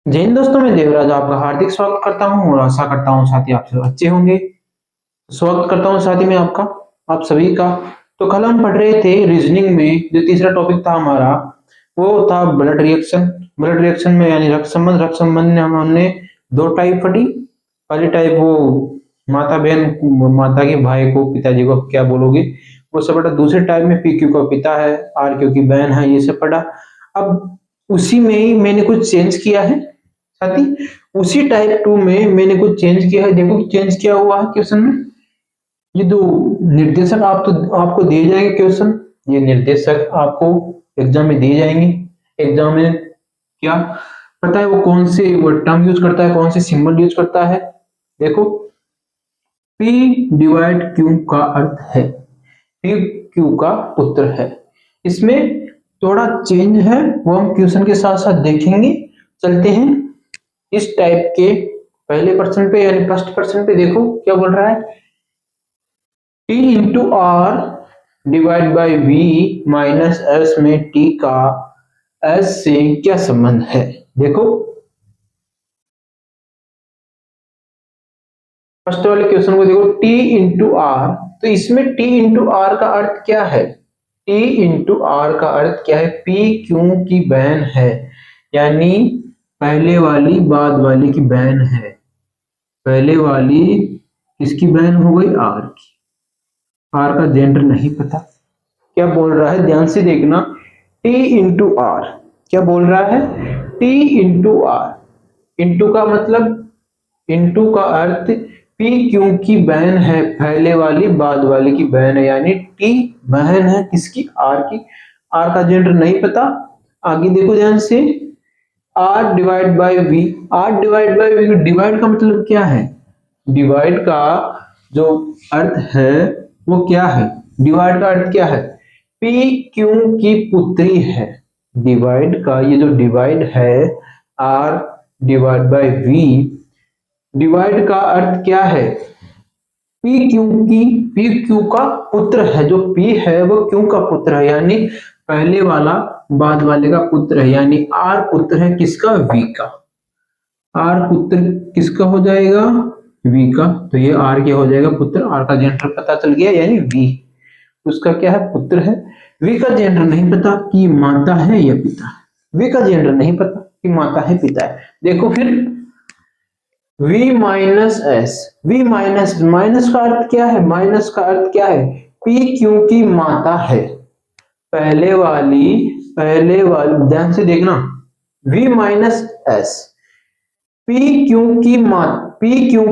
जय हिंद दोस्तों, मैं देवराज आपका हार्दिक स्वागत करता हूं और आशा करता हूं साथी आप सब अच्छे होंगे। स्वागत करता हूं साथी में आपका, आप सभी का। तो कल हम पढ़ रहे थे रीजनिंग में, जो तीसरा टॉपिक था हमारा वो था ब्लड रिएक्शन। ब्लड रिएक्शन में यानी रक्त संबंध में हमने दो टाइप पढ़ी। पहली टाइप वो माता बहन, माता के भाई को पिताजी को क्या बोलोगे, वो सब पढ़ा। दूसरे टाइप में पी क्यू का पिता है, आर क्यू की बहन है, ये सब पढ़ा। अब उसी में ही मैंने कुछ चेंज किया है साथी। उसी टाइप टू में मैंने कुछ चेंज किया है। देखो चेंज किया हुआ है क्वेश्चन में। ये दो निर्देशक आपको दिए जाएंगे क्वेश्चन। ये निर्देशक आपको एग्जाम में दिए जाएंगे। एग्जाम में क्या पता है वो कौन से वो टर्म यूज करता है, कौन से सिंबल यूज करता है। देखो, P डिवाइड Q का अर्थ है, P Q का पुत्र है। इसमें थोड़ा चेंज है, वो हम क्वेश्चन के साथ साथ देखेंगे। चलते हैं इस टाइप के पहले पर्सन पे यानी फर्स्ट पर्सन पे। देखो क्या बोल रहा है, T into R divide by V minus S में T का S से क्या संबंध है। देखो फर्स्ट वाले क्वेश्चन को देखो, T इंटू आर। तो इसमें T इंटू आर का अर्थ क्या है, T इंटू आर का अर्थ क्या है, P क्यू की बहन है, यानी पहले वाली बाद वाली की बहन है। पहले वाली किसकी बहन हो गई, आर की। आर का जेंडर नहीं पता। क्या बोल रहा है, ध्यान से देखना। टी इंटू आर क्या बोल रहा है, टी इंटू आर। इंटू का मतलब, इंटू का अर्थ पी क्यू की बहन है, पहले वाली बाद वाली की बहन है, यानी टी बहन है किसकी, आर की। आर का जेंडर नहीं पता। आगे देखो ध्यान से, R divide by V. R divide by V, divide का मतलब क्या है, डिवाइड का जो अर्थ है वो क्या है, डिवाइड का अर्थ क्या है, पी क्यू की पुत्री है। डिवाइड का ये जो डिवाइड है, R divide by V, divide का अर्थ क्या है, पी क्यू की, पी क्यू का पुत्र है। जो पी है वो क्यू का पुत्र है, यानी पहले वाला बाद वाले का पुत्र है, यानी आर पुत्र है किसका, वी का। आर पुत्र किसका हो जाएगा, वी का। तो ये आर क्या हो जाएगा, पुत्र। आर का जेंडर पता चल गया, यानी वी उसका क्या है, पुत्र है। वी का जेंडर नहीं पता कि माता है या पिता है। वी का जेंडर नहीं पता कि माता है पिता है। देखो फिर v minus S. V minus, minus का अर्थ क्या है, माइनस का अर्थ क्या है, p क्यू की माता है, पहले वाली ध्यान से देखना, v minus S. P Q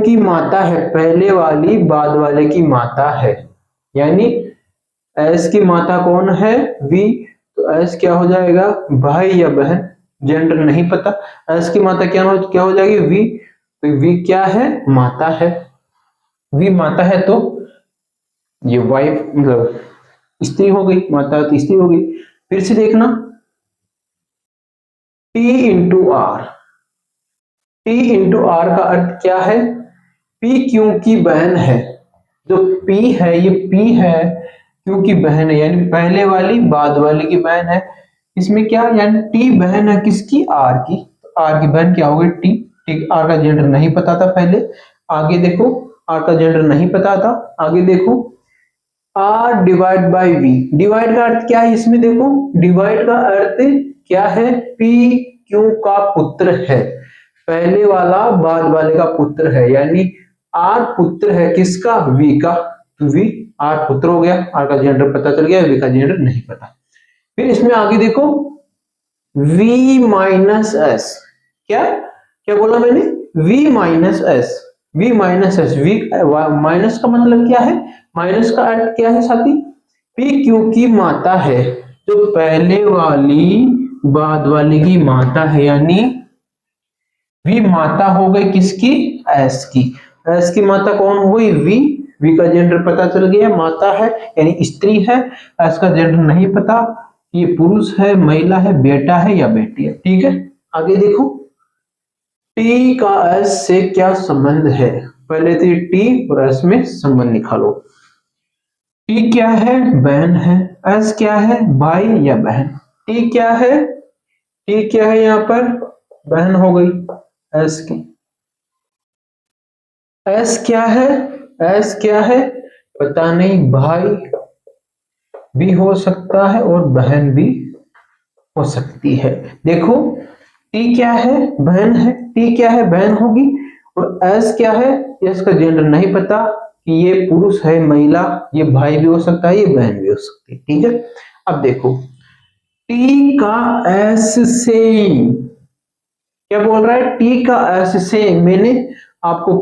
की माता है, पहले वाली बाद वाले की माता है, यानी एस की माता कौन है, वी। तो एस क्या हो जाएगा, भाई या बहन, जेंडर नहीं पता। एस की माता क्या हो जाएगी, वी। तो वी क्या है, माता है। वी माता है तो ये वाइफ मतलब स्त्री हो गई, माता तो स्त्री हो गई। फिर से देखना, T into R. T into R का अर्थ क्या है, पी क्यू की बहन है। जो पी है ये पी है, क्यू की बहन है, यानी पहले वाली बाद वाली की बहन है। इसमें क्या, यानी टी बहन है किसकी, आर की। तो आर की बहन क्या हो गई, टी। ठीक, आर का जेंडर नहीं पता था पहले। आगे देखो, आर का जेंडर नहीं पता था। आगे देखो, R divide by V. Divide का अर्थ क्या है, इसमें देखो डिवाइड का अर्थ क्या है, पी क्यू का पुत्र है, पहले वाला बाद वाले का पुत्र है, यानी आर पुत्र है किसका, वी का। तो वी, आर पुत्र हो गया। आर का जेंडर पता चल गया, वी का जेंडर नहीं पता। फिर इसमें आगे देखो, v माइनस एस। क्या क्या बोला मैंने, v minus S. v minus S, V minus का मतलब क्या है, माइनस का अर्थ क्या है साथी, p क्यू की माता है, जो पहले वाली बाद वाली की माता है, यानी v माता हो गई किसकी, s की। s की माता कौन हो गई, v। v का जेंडर पता चल गया, माता है यानी स्त्री है। s का जेंडर नहीं पता, ये पुरुष है, महिला है, बेटा है या बेटी है। ठीक है, आगे देखो, टी का एस से क्या संबंध है। पहले तो टी और एस में संबंध निकालो। टी क्या है, बहन है। एस क्या है, भाई या बहन। टी क्या है, टी क्या है यहाँ पर, बहन हो गई एस की। एस क्या है? एस क्या है पता नहीं, भाई भी हो सकता है और बहन भी हो सकती है। देखो टी क्या है? बहन है। टी क्या है? बहन होगी। और एस क्या है? एस का जेंडर नहीं पता कि ये पुरुष है महिला, ये भाई भी हो सकता है, ये बहन भी हो सकती है। ठीक है, अब देखो टी का एस से क्या बोल रहा है? टी का एस से मैंने आपको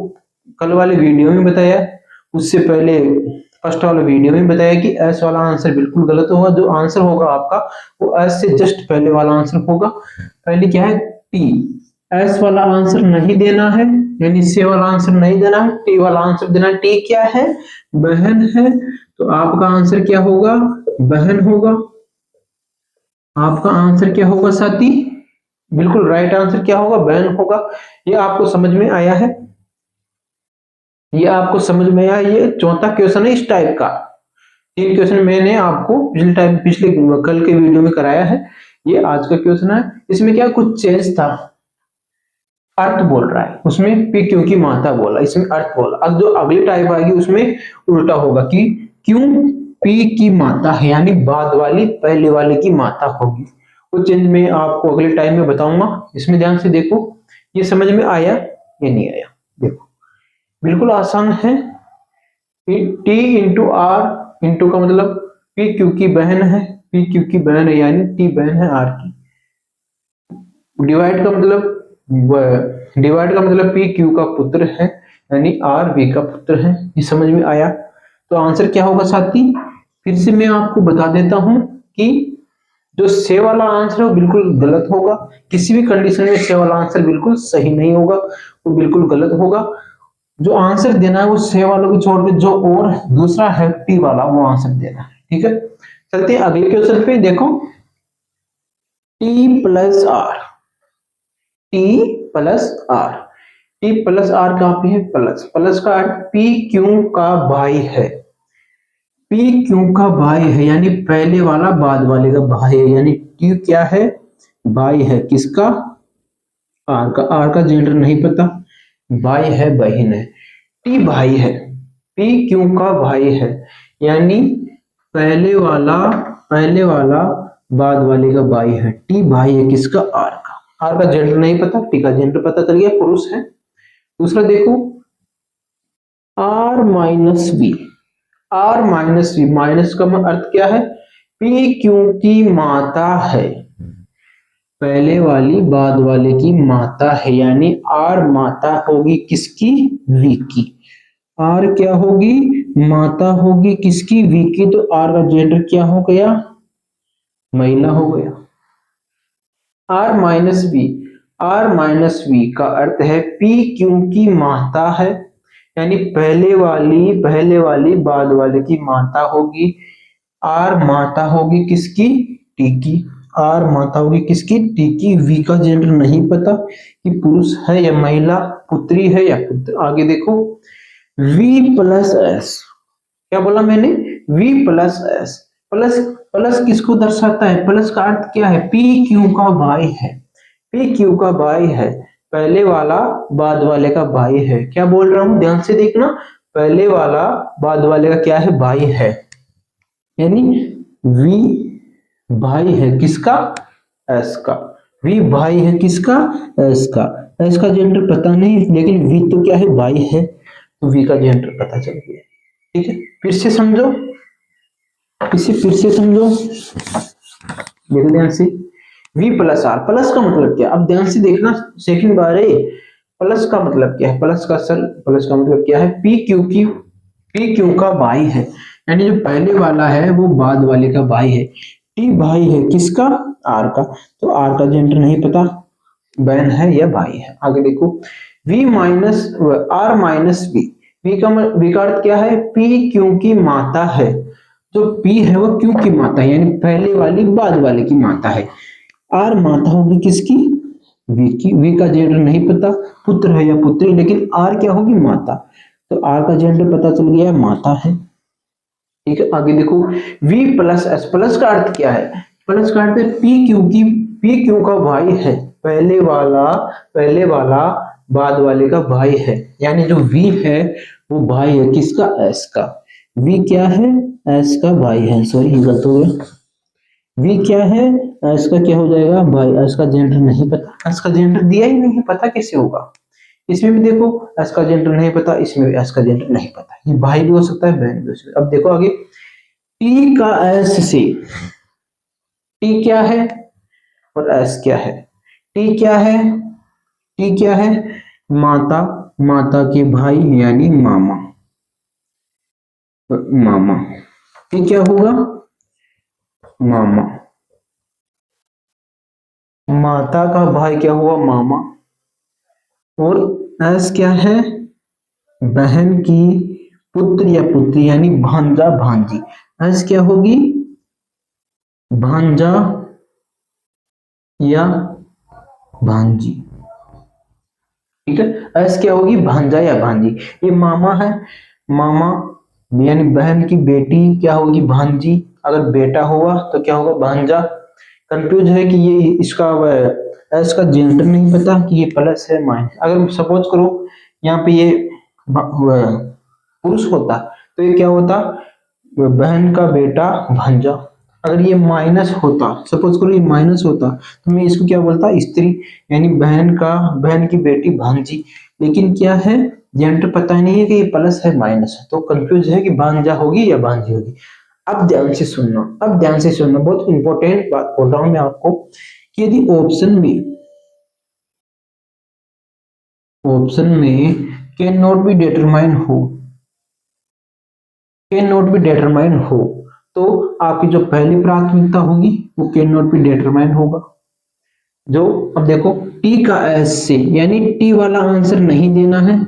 कल वाले वीडियो में बताया, उससे पहले फर्स्ट वाला वीडियो में बताया कि एस वाला आंसर बिल्कुल गलत होगा। जो आंसर होगा आपका वो एस से जस्ट पहले वाला आंसर होगा। पहले क्या है? टी। एस वाला आंसर नहीं देना है, यानी से वाला आंसर नहीं देना है, टी वाला आंसर देना है। टी क्या है? बहन है। तो आपका आंसर क्या होगा? बहन होगा। आपका आंसर क्या होगा साथी? बिल्कुल राइट आंसर क्या होगा? बहन होगा। ये आपको समझ में आया है? ये आपको समझ में आया? ये चौथा क्वेश्चन है इस टाइप का। तीन क्वेश्चन मैंने आपको पिछले कल के वीडियो में कराया है, ये आज का क्वेश्चन है। इसमें क्या कुछ चेंज था, अर्थ बोल रहा है, उसमें पी क्यों की माता बोला, इसमें अर्थ बोला। अब जो अगली टाइप आएगी उसमें उल्टा होगा कि क्यों पी की माता है, यानी बाद वाली पहले वाले की माता होगी। वो चेंज मैं आपको अगले टाइम में बताऊंगा। इसमें ध्यान से देखो, ये समझ में आया या नहीं आया? देखो बिल्कुल आसान है। टी इंटू आर, इंटू का मतलब पी क्यू की बहन है, पी क्यू की बहन है यानी टी बहन है आर की। डिवाइड का मतलब पी क्यू का पुत्र है यानी आर वी का पुत्र है। ये समझ में आया? तो आंसर क्या होगा साथी? फिर से मैं आपको बता देता हूं कि जो से वाला आंसर है वो बिल्कुल गलत होगा। किसी भी कंडीशन में से वाला आंसर बिल्कुल सही नहीं होगा, वो बिल्कुल गलत होगा। जो आंसर देना है वो से वालों को छोड़ के जो और दूसरा है टी वाला वो आंसर देना है। ठीक है, चलते हैं अगले क्वेश्चन पे। देखो T plus R, T plus R, T plus R कहां पे है? प्लस, प्लस का अर्थ पी क्यू का भाई है। पी क्यू का भाई है यानी पहले वाला बाद वाले का भाई है, यानी क्यू क्या है? भाई है। किसका? आर का। आर का जेंडर नहीं पता, भाई है बहन है। टी भाई है, पी क्यू का भाई है, यानी पहले वाला बाद वाले का भाई है। टी भाई है किसका? आर का। आर का जेंडर नहीं पता, टी का जेंडर पता चल गया, पुरुष है। दूसरा देखो R minus B, R minus B, minus का अर्थ क्या है? पी क्यू की माता है, पहले वाली बाद वाले की माता है, यानी आर माता होगी किसकी? वी की। आर क्या होगी? माता होगी किसकी? वी की। तो आर का जेंडर क्या हो गया? महिला हो गया। R minus B, R minus B का अर्थ है पी क्यू की माता है, यानी पहले वाली बाद वाले की माता होगी। आर माता होगी किसकी? टी की। आर माता होगी किसकी? टी की। वी का जेंडर नहीं पता कि पुरुष है या महिला, पुत्री है या पुत्र। आगे देखो V प्लस एस, क्या बोला मैंने? V plus S. Plus, plus किसको दर्शाता है? प्लस का अर्थ क्या है? पी क्यू का भाई है, पी क्यू का भाई है, पहले वाला बाद वाले का भाई है। क्या बोल रहा हूं ध्यान से देखना, पहले वाला बाद वाले का क्या है? भाई है, यानी V भाई है किसका? एस का। V भाई है किसका? एस का। एस का जेंडर पता नहीं, लेकिन V तो क्या है? भाई है, तो V का जेंडर पता चल गया। ठीक है, फिर से समझो, इसे फिर से समझो, देखो ध्यान से। V प्लस आर, प्लस का मतलब क्या? अब ध्यान से देखना, सेकंड बार है। प्लस का मतलब क्या है? प्लस का सर, प्लस का मतलब क्या है? पी क्यू का भाई है, यानी जो पहले वाला है वो बाद वाले का भाई है। टी भाई है किसका? आर का। तो आर का जेंडर नहीं पता, बहन है या भाई है। आगे देखो V minus R minus B, V का अर्थ क्या है? पी क्यू की माता है। जो P है वो क्यू की माता है, यानी पहले वाली बाद वाले की माता है। आर माता होगी किसकी? V की। V का जेंडर नहीं पता, पुत्र है या पुत्री, लेकिन आर क्या होगी? माता। तो आर का जेंडर पता चल गया, माता है। ठीक है, आगे देखो V प्लस एस, प्लस का अर्थ क्या है? प्लस का अर्थ है पी क्यू का भाई है, पहले वाला बाद वाले का भाई है, यानी जो v है वो भाई है किसका, s का। v क्या है, s का भाई है, सॉरी गलत हो गया। v क्या है, s का क्या हो जाएगा भाई। s का जेंडर नहीं पता, s का जेंडर दिया ही नहीं है, पता कैसे होगा। इसमें भी देखो s का जेंडर नहीं पता, इसमें भी s का जेंडर नहीं पता। ये भाई भी हो सकता है, बहन भी हो सकता है। अब देखो आगे, t का s से, t क्या है और s क्या है। t क्या है, t क्या है, माता, माता के भाई यानी मामा, मामा। t क्या होगा, मामा, माता का भाई क्या हुआ, मामा। और s क्या है, बहन की पुत्र या पुत्री यानी भांजा भांजी। s क्या होगी, भांजा या भांजी। ठीक है, s क्या होगी, भांजा या भांजी। ये मामा है, मामा यानी बहन की बेटी क्या होगी, भांजी। अगर बेटा हुआ तो क्या होगा, भांजा। कंफ्यूज है कि ये इसका s का जेंडर नहीं पता कि ये प्लस है माइनस। अगर सपोज करो यहाँ पे ये पुरुष होता तो ये क्या होता, बहन का बेटा भांजा। अगर ये माइनस होता, सपोज करो ये माइनस होता, तो मैं इसको क्या बोलता, स्त्री, यानी बहन की बेटी भांजी। लेकिन क्या है, जेंडर पता ही नहीं है कि ये प्लस है माइनस है, तो कंफ्यूज है कि भांजा होगी या भांजी होगी। अब ध्यान से सुनना, अब ध्यान से सुनना, बहुत इंपॉर्टेंट बात बोल रहा हूं मैं आपको कि यदि ऑप्शन में कैन नॉट बी डिटरमाइन हो, कैन नॉट बी डिटरमाइन हो, तो आपकी जो पहली प्राथमिकता होगी वो कैन नॉट बी डिटरमाइन होगा। जो अब देखो टी का एस से, यानी टी वाला आंसर नहीं देना है,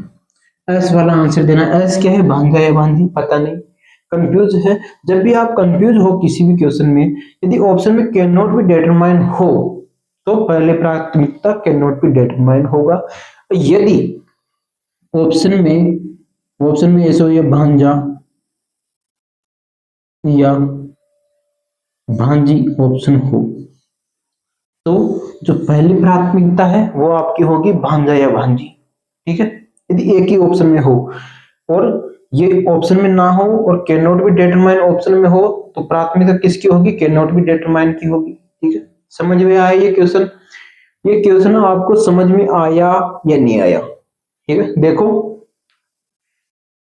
एस वाला आंसर देना। एस क्या है, भांजा या भांजी, पता नहीं, कंफ्यूज है। जब भी आप कंफ्यूज हो किसी भी क्वेश्चन में, यदि ऑप्शन में कैन नॉट बी डिटरमाइन हो तो पहले प्राथमिकता कैन नॉट बी डिटरमाइन होगा। यदि ऑप्शन में ऐसा हो या भांजा या भांजी ऑप्शन हो, तो जो पहली प्राथमिकता है वो आपकी होगी भांजा या भांजी। ठीक है, यदि एक ही ऑप्शन में हो और ये ऑप्शन में ना हो और can not be determine option में हो, तो प्राथमिकता किसकी होगी, कैन नॉट बी डिटरमाइन की होगी। ठीक है, समझ में आया ये क्वेश्चन, ये क्वेश्चन आपको समझ में आया या नहीं आया। ठीक है, देखो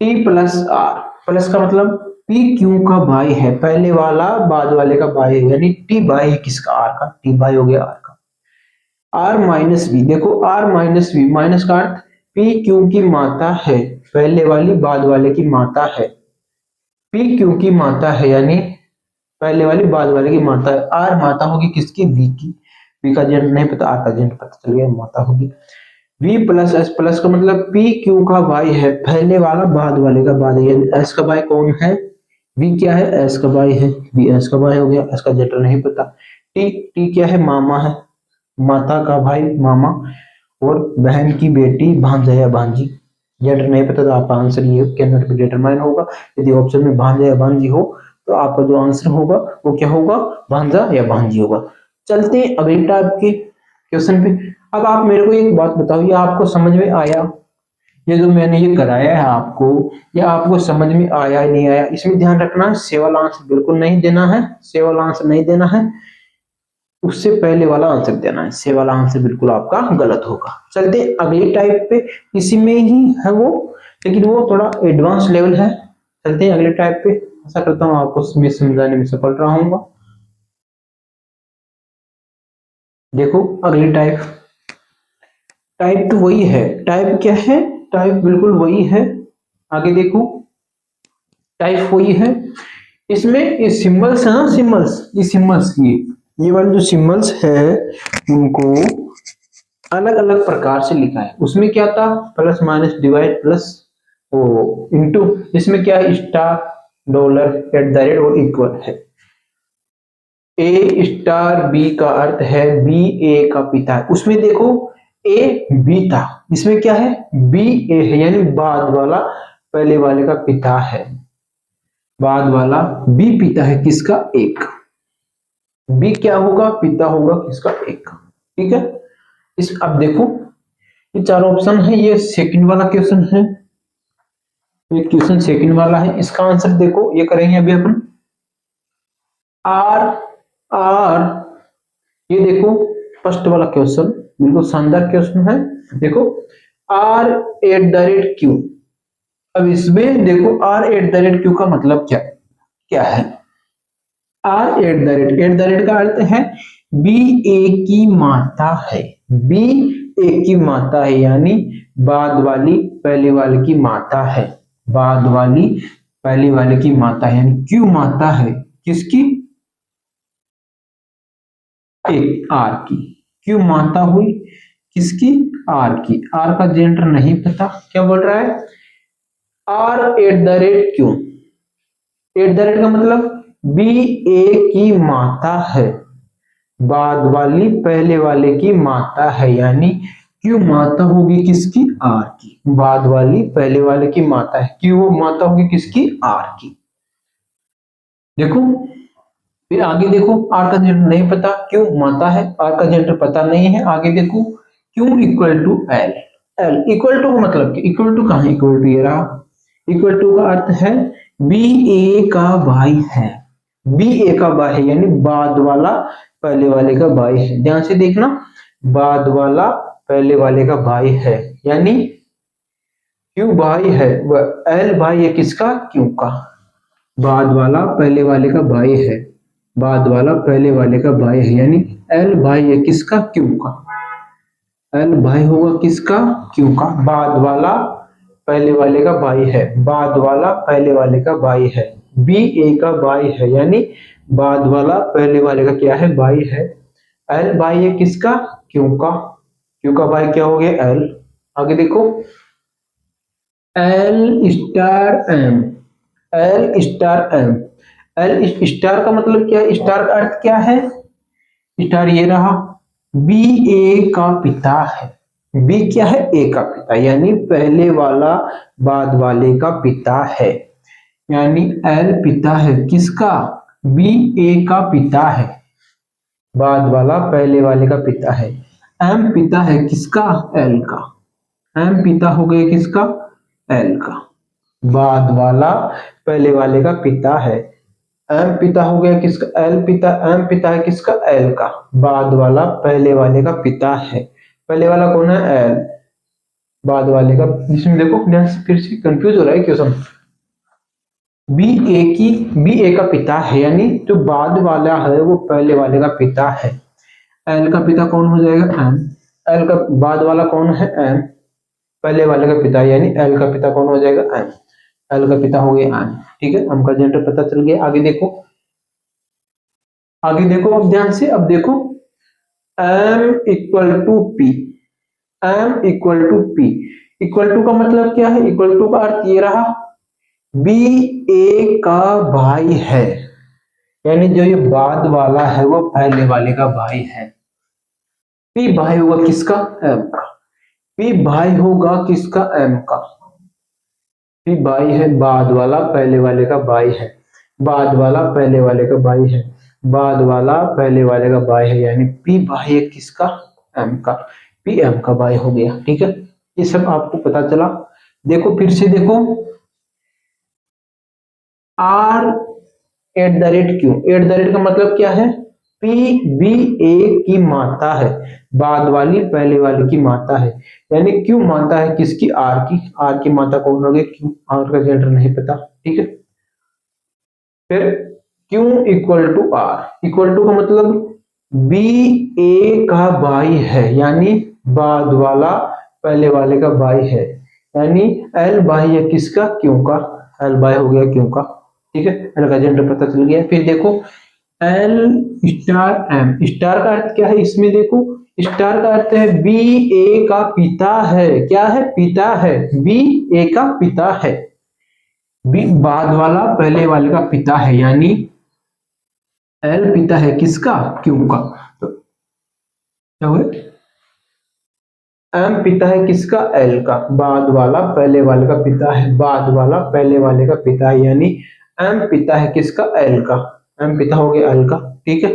टी प्लस आर, प्लस का मतलब पी क्यू का भाई है, पहले वाला बाद वाले का भाई है, यानी टी भाई है किसका, आर का, टी भाई हो गया आर का। आर माइनस बी, देखो आर माइनस बी, माइनस का अर्थ पी क्यू की माता है, पहले वाली बाद वाले की माता है। पी क्यू की माता है यानी पहले वाली बाद वाले की माता है। आर माता होगी किसकी, वी की। वी का जेंडर नहीं पता, आर का जेंडर पता चल गया, माता होगी। वी प्लस एस, प्लस का मतलब पी क्यू का भाई है, पहले वाला बाद वाले का भाई है। एस का भाई कौन है, वी क्या है, एस का भाई है, वी एस का भाई हो गया। एस का जेंडर नहीं पता। टी, टी क्या है, मामा है, माता का भाई मामा। और बहन की बेटी भांजा या भांजी, जेंडर नहीं पता, तो आपका आंसर ये कैन नॉट बी डिटरमाइन होगा। यदि ऑप्शन में भांजा या भांजी हो तो आपका जो आंसर होगा वो क्या होगा, भांजा या भांजी होगा। चलते हैं अगले टाइप के क्वेश्चन पे। अब आप मेरे को एक बात बताओ, ये आपको समझ में आया, ये जो मैंने ये कराया है आपको, या आपको समझ में आया या नहीं आया। इसमें ध्यान रखना है, से वाला आंसर बिल्कुल नहीं देना है, से वाला आंसर नहीं देना है, उससे पहले वाला आंसर देना है। से वाला आंसर बिल्कुल आपका गलत होगा। चलते अगले टाइप पे, इसी में ही है वो, लेकिन वो थोड़ा एडवांस लेवल है। चलते हैं अगले टाइप पे, आशा करता हूँ आपको इसमें समझाने में सफल रहा हूँ। देखो अगली टाइप, टाइप तो वही है, टाइप क्या है, टाइप बिल्कुल वही है। आगे देखो, टाइप वही है। इसमें ये सिंबल्स है ना, सिंबल्स, ये सिंबल्स, ये वाले जो सिंबल्स है उनको अलग अलग प्रकार से लिखा है। उसमें क्या था, प्लस माइनस डिवाइड प्लस ओ इंटू, इसमें क्या है, star, dollar, at the rate और इक्वल है। ए स्टार बी का अर्थ है बी ए का पिता है। उसमें देखो ए बी था, इसमें क्या है, बी ए है, यानी बाद वाला पहले वाले का पिता है, बाद वाला बी पिता है किसका, एक। बी क्या होगा, पिता होगा किसका, एक। ठीक है, इस अब देखो ये चारों ऑप्शन है, ये सेकंड वाला क्वेश्चन है, ये क्वेश्चन सेकंड वाला है। इसका आंसर देखो ये करेंगे अभी अपन आर आर। ये देखो फर्स्ट वाला क्वेश्चन बिल्कुल शानदार क्वेश्चन है। देखो R at the rate Q. अब इसमें देखो R at the rate Q का मतलब क्या क्या है। आर एट द रेट का अर्थ है बी ए की माता है। बी ए की माता है यानी बाद वाली पहले वाले की माता है। बाद वाली पहले वाले की माता है यानी क्यू माता है किसकी, एक आर की। क्यू माता हुई किसकी, आर की। आर का जेंडर नहीं पता, क्या बोल रहा है R at the rate Q. At the rate का मतलब बी ए की माता है, बाद वाली पहले वाले की माता है यानी क्यू माता होगी किसकी, आर की। बाद वाली पहले वाले की माता है, क्यू माता होगी किसकी, आर की। देखो फिर आगे देखो आर का जेंडर नहीं पता, क्यू माता है, आर का जेंडर पता नहीं है। आगे देखो Q equal to L. L equal to का मतलब इक्वल टू कहां, इक्वल टू ये रहा। इक्वल टू का अर्थ है बी ए का भाई है। बी ए का भाई है यानी बाद वाला पहले वाले का भाई है। ध्यान से देखना, बाद वाला पहले वाले का भाई है यानी क्यू भाई है वह एल भाई है किसका, क्यू का। बाद वाला पहले वाले का भाई है, बाद वाला पहले वाले का भाई है यानी एल भाई है किसका, क्यू का। एल भाई होगा किसका, क्यू का। बाद वाला पहले वाले का भाई है, बाद वाला पहले वाले का भाई है। बी ए का भाई है यानी बाद वाला पहले वाले का क्या है, भाई है। एल भाई है किसका, क्यू का। क्यू का भाई क्या हो गया, एल। आगे देखो L star M. L star M. L star का मतलब क्या है, स्टार का अर्थ क्या है, स्टार ये रहा बी ए का पिता है। बी क्या है, ए का पिता यानी पहले वाला बाद वाले का पिता है यानी एल पिता है किसका, बी ए का पिता है। बाद वाला पहले वाले का पिता है। एम पिता है किसका, एल का। एम पिता हो गए किसका, एल का। बाद वाला पहले वाले का पिता है। एम पिता हो गया किसका, एल पिता। एम पिता है किसका, एल का। बाद वाला पहले वाले का पिता है। पहले वाला कौन है, एल। बाद वाले का, इसमें देखो ध्यान से फिर से कंफ्यूज हो रहा है क्वेश्चन। बी ए की, बी ए का पिता है यानी जो बाद वाला है वो पहले वाले का पिता है। एल का पिता कौन हो जाएगा, एम। एल का बाद वाला कौन है, एम। पहले वाले का पिता यानी एल का पिता कौन हो जाएगा, एम। एल का पिता हो गया एम। ठीक है, एम का जेंडर पता चल गया। आगे देखो, आगे देखो अब ध्यान से। अब देखो M equal to P. M equal to P. Equal to का मतलब क्या है, इक्वल टू का अर्थ ये रहा बी ए का भाई है यानी जो ये बाद वाला है वो पहले वाले का भाई है। पी भाई होगा किसका, एम का। पी भाई होगा किसका, एम का। पी भाई है, बाद वाला पहले वाले का भाई है। बाद वाला पहले वाले का भाई है। बाद वाला पहले वाले का भाई है यानी पी भाई है किसका, एम का। पी एम का भाई हो गया। ठीक है, ये सब आपको पता चला। देखो फिर से देखो R at the rate Q. At the rate का मतलब क्या है, पी बी ए की माता है, बाद वाली पहले वाले की माता है यानी क्यू माता है किसकी, आर की। आर की माता कौन हो गई, क्यू। आर का जेंडर नहीं पता। ठीक है, फिर Q equal to R. Equal to का मतलब बी ए का भाई है यानी बाद वाला पहले वाले का भाई है यानी एल भाई है किसका, क्यू का। एल भाई हो गया क्यू का। ठीक है, एल का जेंडर पता चल गया। फिर देखो एल स्टार एम। स्टार का अर्थ क्या है, इसमें देखो स्टार का अर्थ है बी ए का पिता है। क्या है, पिता है। बी ए का पिता है। बी बाद वाला पहले वाले का पिता है यानी एल पिता है किसका, क्यू का। तो क्या हुआ, एम पिता है किसका, एल का। बाद वाला पहले वाले का पिता है, बाद वाला पहले वाले का पिता है यानी एम पिता है किसका, एल का। एम पिता हो गया एल का। ठीक है,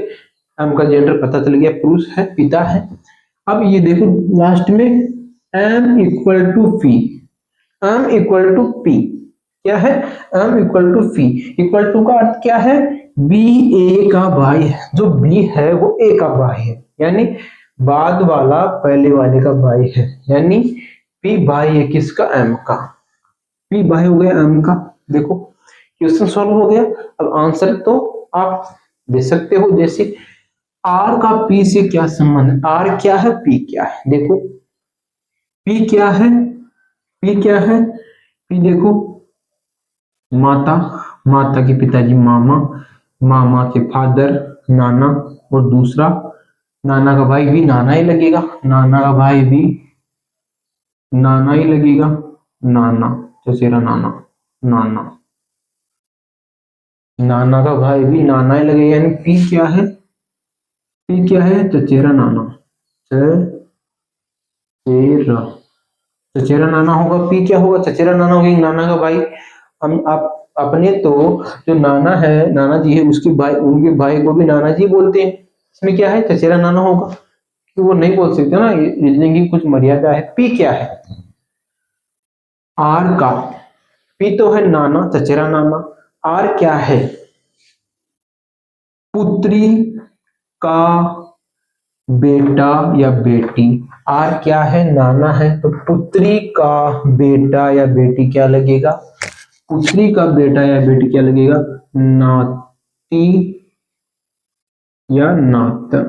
एम का जेंडर पता चल गया, पुरुष है, पिता है। अब ये देखो लास्ट में m equal to P, m equal to P क्या है, m equal to P. Equal to का अर्थ क्या है, b a का भाई है, जो b है वो a का भाई है, यानी बाद वाला पहले वाले का भाई है, यानी p भाई है किसका, m का, p भाई हो गया m का। देखो क्वेश्चन सॉल्व हो गया। अब आंसर तो आप दे सकते हो, जैसे r का p से क्या संबंध है, r क्या है p क्या है, देखो p क्या है, p क्या है, p देखो माता, माता के पिताजी मामा, मामा के फादर नाना, और दूसरा नाना का भाई भी नाना ही लगेगा, नाना का भाई भी नाना ही लगेगा, नाना, चचेरा नाना, नाना, नाना का भाई भी नाना ही लगेगा, यानी पी क्या है, पी क्या है, चचेरा नाना, चचेरा, चचेरा नाना होगा, पी क्या होगा, चचेरा नाना होगा, नाना का भाई। हम आप अपने तो जो नाना है, नाना जी है, उसके भाई, उनके भाई को भी नाना जी बोलते हैं, इसमें क्या है, चचेरा नाना होगा, कि वो नहीं बोल सकते ना, रीजनिंग की कुछ मर्यादा है। पी क्या है, आर का, पी तो है नाना, चचेरा नाना, आर क्या है, पुत्री का बेटा या बेटी, आर क्या है, नाना है, तो पुत्री का बेटा या बेटी क्या लगेगा, पुत्री का बेटा या बेटी क्या लगेगा, नाती या नातन,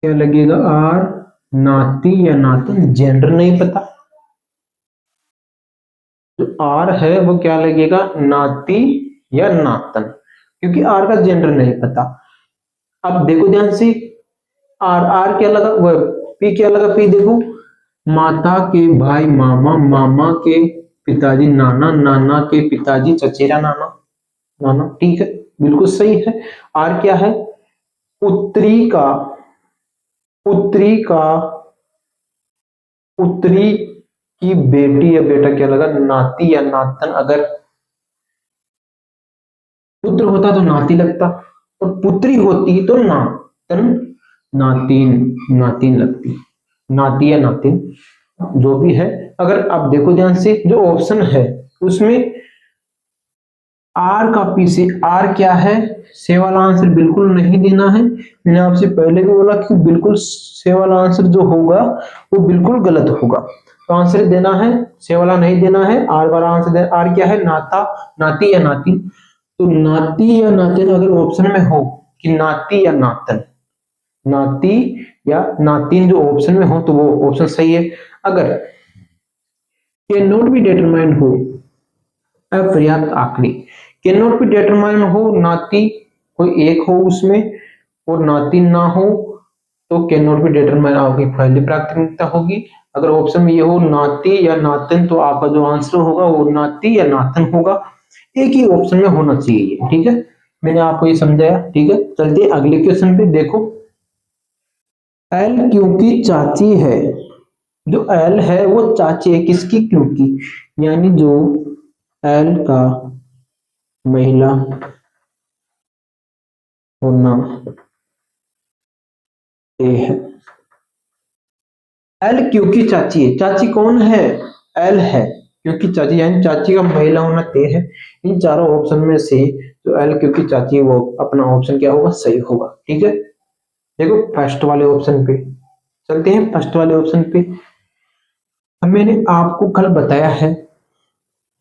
क्या लगेगा, आर, नाती या नातन, जेंडर नहीं पता, जो आर है वो क्या लगेगा, नाती या नातन, क्योंकि आर का जेंडर नहीं पता। अब देखो ध्यान से, आर, आर क्या लगा, वो पी क्या लगा, पी देखो माता के भाई मामा, मामा के पिताजी नाना, नाना के पिताजी चचेरा नाना, नाना, ठीक है, बिल्कुल सही है। आर क्या है, पुत्री का, पुत्री का, पुत्री की बेटी या बेटा क्या लगा, नाती या नातन, अगर पुत्र होता तो नाती लगता, और पुत्री होती तो नातन, नातिन, नातिन लगती, नाती या नातिन, जो भी है। अगर आप देखो ध्यान से, जो ऑप्शन है उसमें आर का पी से, आर क्या है, से वाला आंसर बिल्कुल नहीं देना है। मैंने आपसे पहले भी बोला कि बिल्कुल से वाला आंसर जो होगा वो बिल्कुल गलत होगा, तो आंसर देना है, से वाला नहीं देना है, आर वाला आंसर देना। आर क्या है, नाता, नाती या नाती, तो नाती या नातिन अगर ऑप्शन में हो कि नाती या नातन, नाती या नातिन जो ऑप्शन में हो तो वो ऑप्शन सही है। अगर कैन नॉट बी डिटरमाइंड हो, अपर्याप्त आंकड़े, कैन नॉट बी डिटरमाइंड हो, नाती कोई एक हो उसमें और नातिन ना हो, तो कैन नॉट बी डिटरमाइंड आपकी पहली प्राथमिकता होगी। अगर ऑप्शन में ये हो नाती या नातन, तो आपका जो आंसर होगा वो नाती या नातन होगा, एक ही ऑप्शन में होना चाहिए, ठीक है। मैंने आपको ये समझाया, ठीक है। चलते अगले क्वेश्चन पे, देखो एल क्योंकि चाची है, जो एल है वो चाची है किसकी, क्योंकि, यानी जो एल का महिला होना ए है, एल क्योंकि चाची है, चाची कौन है, एल है, क्योंकि चाची, यानी चाची का महिला होना ते है। इन चारों ऑप्शन में से जो एल क्योंकि चाची है, वो अपना ऑप्शन क्या होगा, सही होगा, ठीक है। देखो फर्स्ट वाले ऑप्शन पे चलते हैं, फर्स्ट वाले ऑप्शन पे मैंने आपको कल बताया है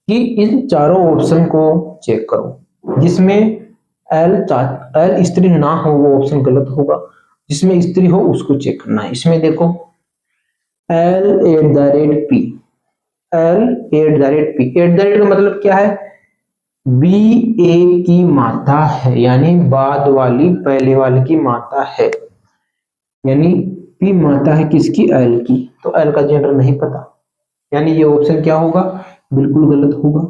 कि इन चारों ऑप्शन को चेक करो, जिसमें एल एल स्त्री ना हो वो ऑप्शन गलत होगा, जिसमें स्त्री हो उसको चेक करना है। इसमें देखो L at the rate P, L at the rate P, eight the rate का मतलब क्या है, बी ए की माता है, यानी बाद वाली पहले वाले की माता है, यानी पी माता है किसकी, एल की, तो एल का जेंडर नहीं पता, यानी ये ऑप्शन क्या होगा, बिल्कुल गलत होगा,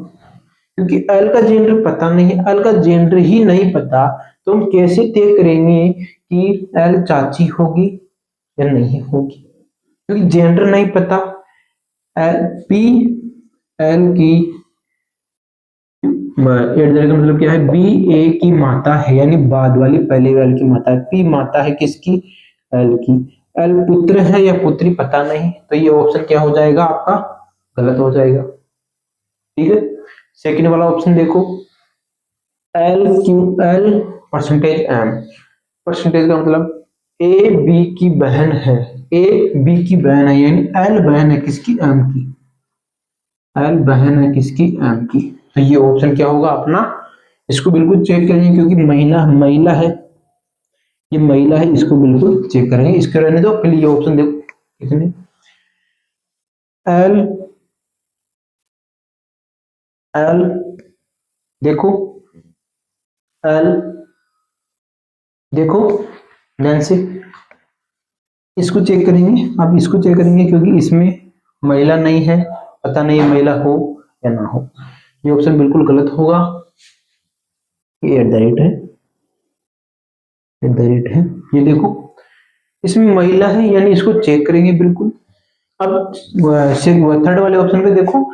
क्योंकि एल का जेंडर पता नहीं, एल का जेंडर ही नहीं पता, तो हम कैसे तय करेंगे कि एल चाची होगी या नहीं होगी, क्योंकि जेंडर नहीं पता। एल पी एल की एट का मतलब क्या है, बी ए की माता है, यानी बाद वाली पहले वाली की माता है, पी माता है किसकी, एल की। एल पुत्र है या पुत्री पता नहीं, तो ये ऑप्शन क्या हो जाएगा आपका, गलत हो जाएगा। ठीक है, सेकंड वाला ऑप्शन देखो, L Q L percentage M. Percentage का मतलब ए बी की बहन है, ए बी की बहन है, यानी एल बहन है किसकी, एम की। एल बहन है किसकी, एम की। तो ये ऑप्शन क्या होगा अपना, इसको बिल्कुल चेक करेंगे क्योंकि महिला महिला है, ये महिला है, इसको बिल्कुल चेक करेंगे। इसके रहने दो, पहले ये ऑप्शन देखो कितने, एल एल देखो, एल देखो ध्यान से, इसको चेक करेंगे। अब इसको चेक करेंगे क्योंकि इसमें महिला नहीं है, पता नहीं महिला हो या ना हो। ये ऑप्शन बिल्कुल गलत होगा, ये एट द रेट है, एट द रेट है। ये देखो इसमें महिला है, यानी इसको चेक करेंगे बिल्कुल। अब थर्ड वाले ऑप्शन पे देखो,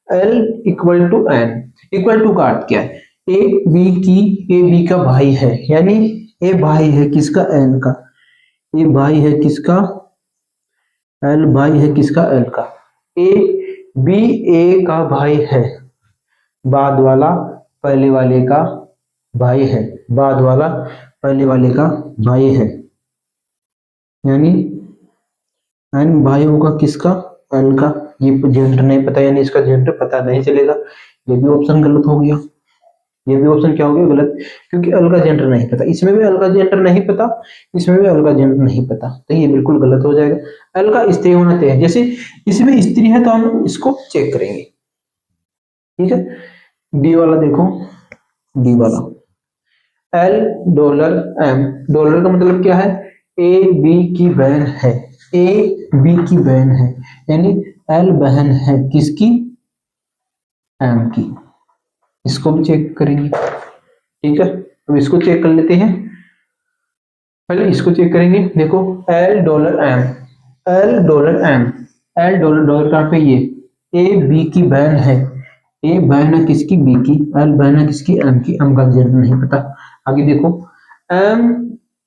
L equal to N. Equal to का अर्थ क्या है, ए बी की, ए बी का भाई है, यानी ए भाई है किसका, एन का। ए भाई है किसका, एल भाई है किसका, एल का। ए बी ए का भाई है, बाद वाला पहले वाले का भाई है, बाद वाला पहले वाले का भाई है, यानी एन भाई होगा किसका, एल का। ये जेंडर नहीं पता, यानी इसका जेंडर पता नहीं चलेगा, ये भी ऑप्शन गलत हो गया। ये भी ऑप्शन क्या हो गया, गलत, क्योंकि एल का जेंडर नहीं पता, इसमें भी एल का जेंडर नहीं पता, इसमें भी एल का जेंडर नहीं पता, तो ये बिल्कुल गलत हो जाएगा। एल का स्त्री होना तय है, जैसे इसमें स्त्री है तो हम इसको चेक करेंगे। ठीक है, डी वाला देखो, डी वाला, एल डॉलर एम। डॉलर का मतलब क्या है, ए बी की बहन है, ए बी की बहन है, यानी एल बहन है किसकी, एम की। इसको भी चेक करेंगे। ठीक है, अब इसको चेक कर लेते हैं, पहले इसको चेक करेंगे। देखो L dollar M, L dollar M, L dollar, dollar कहाँ पे, ये ए बी की बहन है, ए बहन है किसकी, बी की, एल बहन है किसकी, एम की। एम का जेंडर नहीं पता। आगे देखो, M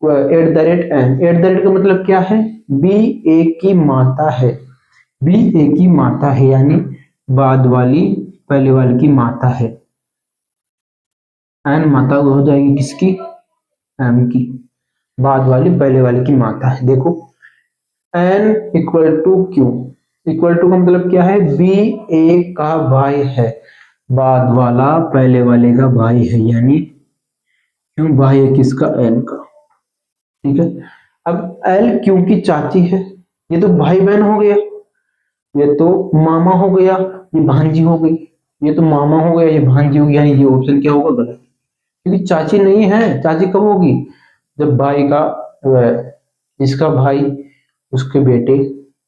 at the rate N. At the rate का मतलब क्या है, बी ए की माता है, बी ए की माता है, यानी बाद वाली पहले वाली की माता है। एन माता हो जाएगी किसकी, एम की, बाद वाली पहले वाले की माता है। देखो N equal to Q. Equal to का मतलब क्या है, बी ए का भाई है, बाद वाला पहले वाले का भाई है, यानी क्यों भाई है किसका, एन का। ठीक है, अब एल क्यू की चाची है, ये तो भाई बहन हो गया, ये तो मामा हो गया, ये भांजी हो गई। ये तो मामा हो गया, ये भांजी हो गया, यानी ये ऑप्शन क्या होगा, गलत, क्योंकि चाची नहीं है। चाची कब होगी, जब भाई का इसका भाई उसके बेटे,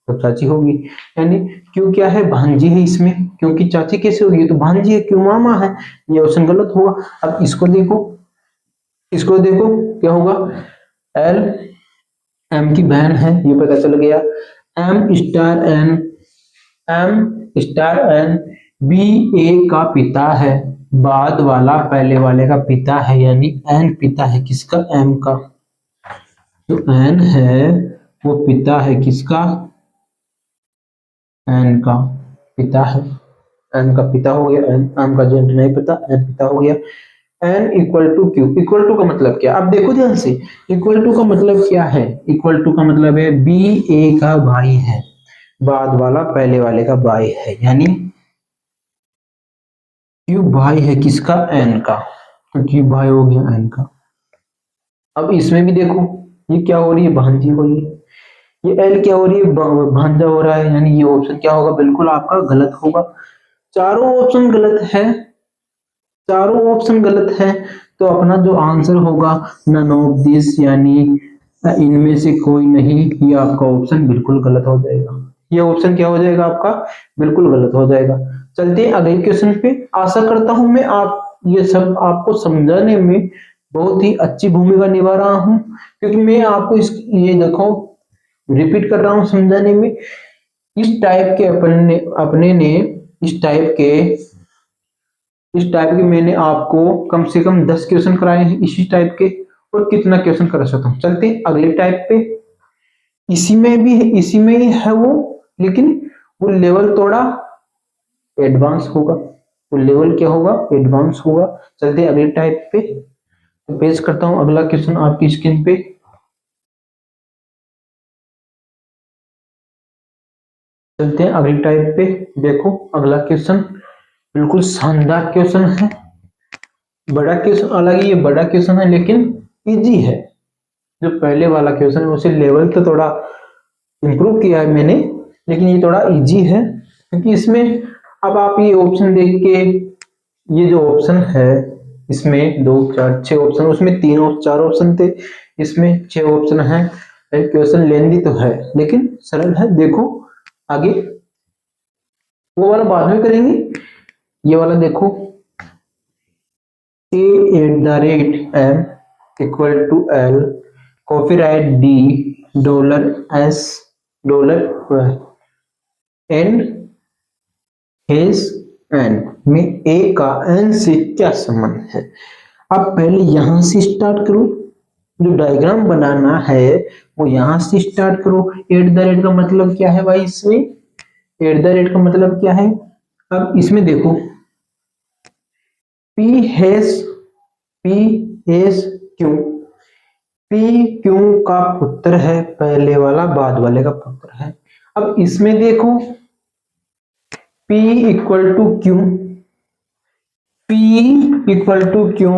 तो चाची होगी, यानी क्यों क्या है, भांजी है इसमें, क्योंकि चाची कैसे होगी, ये तो भांजी है, क्यों मामा है। ये ऑप्शन गलत होगा। अब इसको देखो, इसको देखो क्या होगा, एल एम की बहन है, ये पता चल गया। M star N, M star N B A का पिता है, बाद वाला पहले वाले का पिता है, यानी एन पिता है किसका, एम का। तो एन है वो पिता है किसका, एन का पिता है, एन का पिता हो गया। एन, एम का जेंडर नहीं पता, एन पिता हो गया। N equal to Q. Equal to का मतलब क्या, अब देखो ध्यान से, इक्वल टू का मतलब क्या है, इक्वल टू का मतलब है बी ए का भाई है, बाद वाला पहले वाले का भाई है, यानी क्यू भाई है किसका, एन का। तो क्यू भाई हो गया एन का। अब इसमें भी देखो, ये क्या हो रही है, भांजी हो रही है, ये एल क्या हो रही है, भांजा हो रहा है, यानी ये ऑप्शन क्या होगा, बिल्कुल आपका गलत होगा। चारों ऑप्शन गलत है, चारों ऑप्शन गलत है, तो अपना जो आंसर होगा नन ऑफ दिस, यानी इनमें से कोई नहीं, ये आपका ऑप्शन बिल्कुल गलत हो जाएगा। ये ऑप्शन क्या हो जाएगा आपका, बिल्कुल गलत हो जाएगा। चलते हैं अगले क्वेश्चन पे। आशा करता हूं मैं आप ये सब आपको समझाने में बहुत ही अच्छी भूमिका निभा रहा हूं, क्योंकि मैं आपको इस ये देखो रिपीट कर रहा हूं समझाने में। इस टाइप के अपने अपने ने इस टाइप के इस टाइप के मैंने आपको कम से कम 10 क्वेश्चन कराए हैं इसी टाइप के, और कितना क्वेश्चन करा सकता हूँ। चलते हैं अगले टाइप पे। इसी में ही है वो, लेकिन वो लेवल थोड़ा एडवांस होगा। वो लेवल क्या होगा, एडवांस होगा। चलते हैं अगले टाइप पे, तो पेश करता हूं अगला क्वेश्चन आपकी स्क्रीन पे। चलते हैं अगले टाइप पे। देखो अगला क्वेश्चन बिल्कुल शानदार क्वेश्चन है। बड़ा क्वेश्चन, हालांकि ये बड़ा क्वेश्चन है लेकिन इजी है। जो पहले वाला क्वेश्चन है उसे लेवल तो थोड़ा इम्प्रूव किया है मैंने, लेकिन ये थोड़ा इजी है क्योंकि इसमें अब आप ये ऑप्शन देख के, ये जो ऑप्शन है इसमें 2 4 6 ऑप्शन, उसमें 3 और 4 ऑप्शन थे, इसमें 6 ऑप्शन है। क्वेश्चन लेंदी तो है लेकिन सरल है। देखो आगे, वो वाला बाद में करेंगे, ये वाला देखो, A@m equal to L, copyright D, $S, and हेज एन में A का N से क्या संबंध है। अब पहले यहां से स्टार्ट करो, जो डायग्राम बनाना है वो यहां से स्टार्ट करो। एट द रेट का मतलब क्या है भाई, इसमें एट द रेट का मतलब क्या है। अब इसमें देखो, P S Q, P Q का पुत्र है, पहले वाला बाद वाले का पुत्र है। अब इसमें देखो P equal to Q, P equal to Q,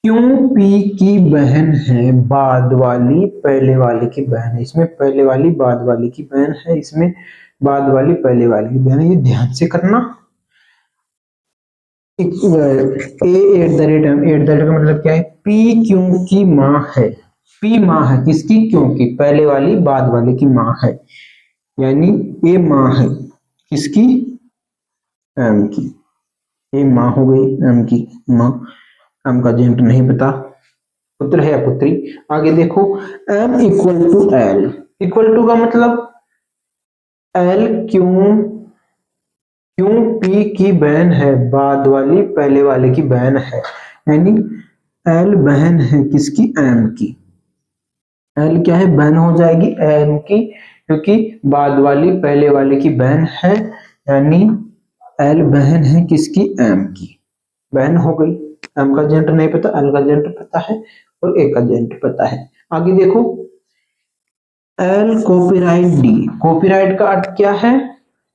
क्यों P की बहन है, बाद वाली पहले वाले की बहन है। इसमें पहले वाली बाद वाले की बहन है, इसमें बाद वाली पहले वाले की बहन है। ये ध्यान से करना। A at the rate M, at the rate का मतलब क्या है, P क्यों की माँ है। P माँ है किसकी, क्योंकि पहले वाली बाद वाले की माँ है, यानी ए माँ है किसकी, एम की। ए माँ हो गई एम की माँ। एम का जेंट नहीं पता, पुत्र है या पुत्री। आगे देखो, m equal to L, equal to का मतलब एल क्यों, क्यों p की बहन है, बाद वाली पहले वाले की बहन है, यानी एल बहन है किसकी, m की। एल क्या है, बहन हो जाएगी m की, क्योंकि बाद वाली पहले वाले की बहन है, यानी एल बहन है किसकी, m की। बहन हो गई। m का जेंडर नहीं पता, l का जेंडर पता है और a का जेंडर पता है। आगे देखो, एल कॉपीराइट डी, कॉपीराइट का अर्थ क्या है,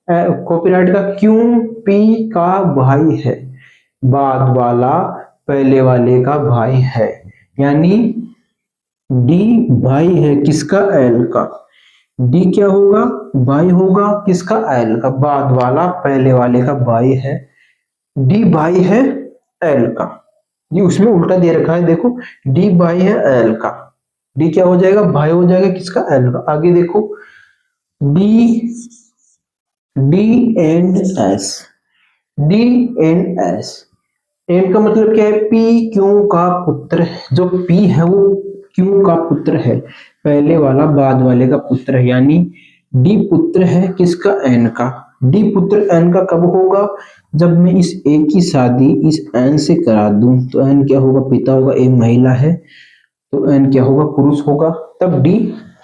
कॉपीराइट का क्यों पी का भाई है, बाद वाला पहले वाले का भाई है, यानी डी भाई है किसका, एल का। डी क्या होगा, भाई होगा किसका, एल का। बाद वाला पहले वाले का भाई है, डी भाई है एल का। ये उसमें उल्टा दे रखा है, देखो डी भाई है एल का। डी क्या हो जाएगा, भाई हो जाएगा किसका, एल का। आगे देखो, D D and S, D and S, and का मतलब क्या है, पी क्यू का पुत्र। जो पी है वो क्यू का पुत्र है, पहले वाला बाद वाले का पुत्र है, यानी डी पुत्र है किसका, एन का। डी पुत्र एन का कब होगा, जब मैं इस ए की शादी इस एन से करा दूं तो एन क्या होगा, पिता होगा, ए महिला है तो एन क्या होगा, पुरुष होगा, तब डी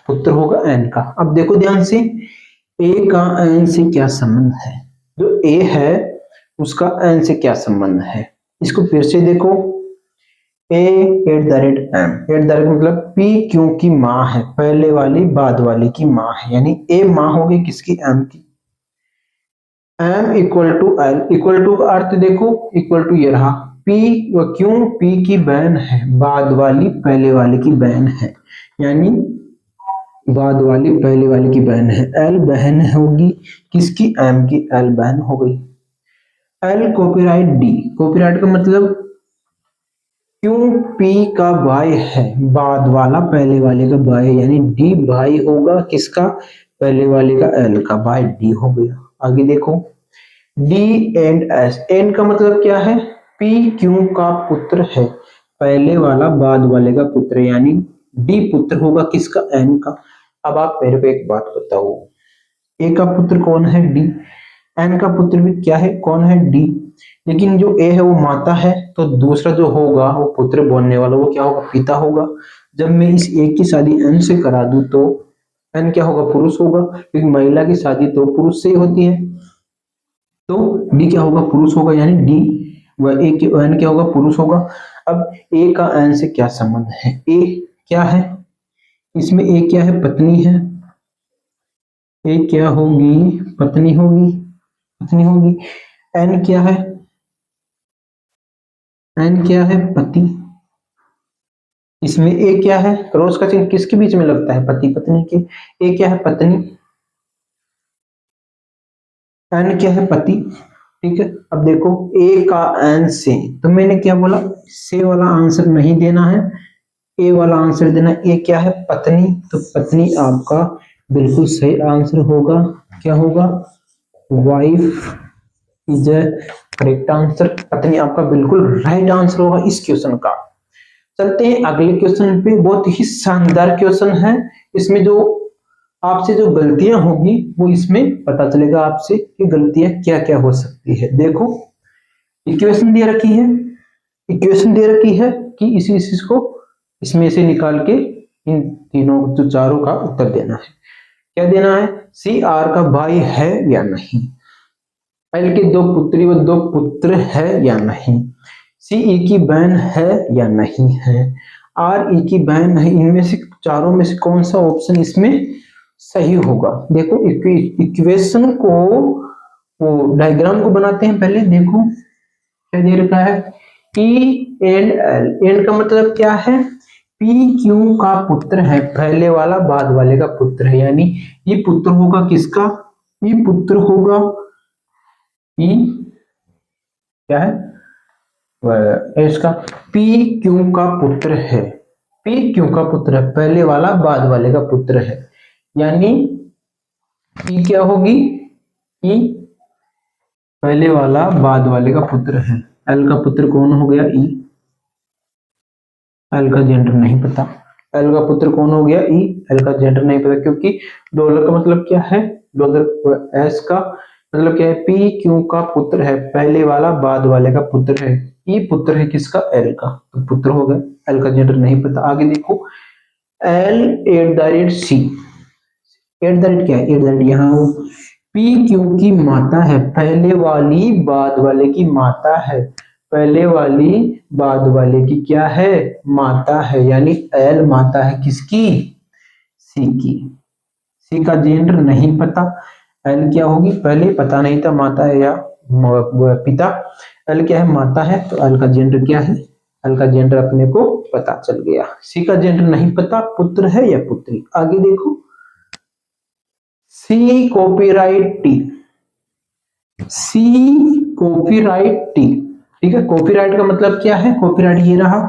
पुत्र होगा एन का। अब देखो ध्यान से, ए का एन से क्या संबंध है, जो ए है उसका एन से क्या संबंध है। इसको फिर से देखो, A at the rate M, at the rate मतलब पी क्यू की माँ है, पहले वाली बाद वाली की माँ है, यानी ए माँ होगी किसकी, एम की। M equal to L, equal to का अर्थ देखो, इक्वल टू ये रहा, पी व क्यों पी की बहन है, बाद वाली पहले वाले की बहन है, यानी बाद वाली पहले वाले की बहन है। एल बहन होगी किसकी, एम की, एल बहन हो गई। एल कॉपीराइट डी, कॉपीराइट का मतलब क्यों पी का भाई है, बाद वाला पहले वाले का भाई, यानी डी भाई होगा किसका, पहले वाले का, एल का। भाई डी हो गया। आगे देखो, डी एंड एस, एन का मतलब क्या है, पी क्यू का पुत्र है, पहले वाला बाद वाले का पुत्र, यानी डी पुत्र होगा किसका, एन का। अब आप मेरे को एक बात बताओ, ए का पुत्र कौन है, डी। एन का पुत्र भी क्या है, कौन है, डी। लेकिन जो ए है वो माता है, तो दूसरा जो होगा वो पुत्र बनने वाला वो क्या होगा, पिता होगा। जब मैं इस ए की शादी एन से करा दूं तो एन क्या होगा, पुरुष होगा, क्योंकि महिला की शादी तो पुरुष से ही होती है। तो डी क्या होगा, पुरुष होगा, यानी डी व ए के एन क्या होगा, पुरुष होगा। अब ए का एन से क्या संबंध है, ए क्या है, इसमें ए क्या है, पत्नी है, ए क्या होगी, पत्नी होगी, पत्नी होगी। एन क्या है, एन क्या है, पति। इसमें ए क्या है, क्रॉस का चिन्ह किसके बीच में लगता है, पति पत्नी के। ए क्या है, पत्नी, एन क्या है, पति। ठीक है, अब देखो ए का एन से, तो मैंने क्या बोला, से वाला आंसर नहीं देना है, ए वाला आंसर देना। ए क्या है, पत्नी, तो पत्नी आपका बिल्कुल सही आंसर होगा। क्या होगा, wife is A correct answer. पत्नी आपका बिल्कुल राइट आंसर होगा इस क्वेश्चन का। चलते हैं अगले क्वेश्चन पे, बहुत ही शानदार क्वेश्चन है। इसमें जो आपसे जो गलतियां होगी वो इसमें पता चलेगा आपसे कि गलतियां क्या क्या हो सकती है। देखो इक्वेशन दे रखी है, इक्वेशन दे रखी है कि इसी चीज को इसमें से निकाल के इन तीनों जो चारों का उत्तर देना है। क्या देना है, सी आर का भाई है या नहीं, एल के दो पुत्री व दो पुत्र है या नहीं, सी ई की बहन है या नहीं है, आर ई की बहन है। इनमें से चारों में से कौन सा ऑप्शन इसमें सही होगा। देखो इक्वेशन को, वो डायग्राम को बनाते हैं पहले। देखो क्या दे रखा है, ई एंड एल, एंड का मतलब क्या है, पी क्यू का पुत्र है, पहले वाला बाद वाले का पुत्र है, यानी ये पुत्र होगा किसका, ये पुत्र होगा, ई क्या है, इसका पी क्यू का पुत्र है, पी क्यू का पुत्र है, पहले वाला बाद वाले का पुत्र है, यानी ई क्या होगी, ई पहले वाला बाद वाले का पुत्र है। एल का पुत्र कौन हो गया, ई, एल का जेंडर नहीं पता, एल का पुत्र कौन हो गया, ई, एल का जेंडर नहीं पता, क्योंकि डॉलर का मतलब क्या है, डॉलर एस का मतलब क्या है, पी क्यू का पुत्र है, पहले वाला बाद वाले का पुत्र है, ई पुत्र है किसका, एल का, तो पुत्र हो गया। एल का जेंडर नहीं पता। आगे देखो L at the rate C, at the rate क्या है, एट द रेट यहाँ पी क्यू की माता है, पहले वाली बाद वाले की माता है, पहले वाली बाद वाले की क्या है, माता है, यानी एल माता है किसकी, सी की। सी का जेंडर नहीं पता, एल क्या होगी, पहले पता नहीं था माता है या पिता, एल क्या है, माता है, तो एल का जेंडर क्या है, एल का जेंडर अपने को पता चल गया। सी का जेंडर नहीं पता, पुत्र है या पुत्री। आगे देखो सी कॉपीराइट टी, सी कॉपीराइट टी, ठीक है, कॉपीराइट का मतलब क्या है, कॉपीराइट ये रहा,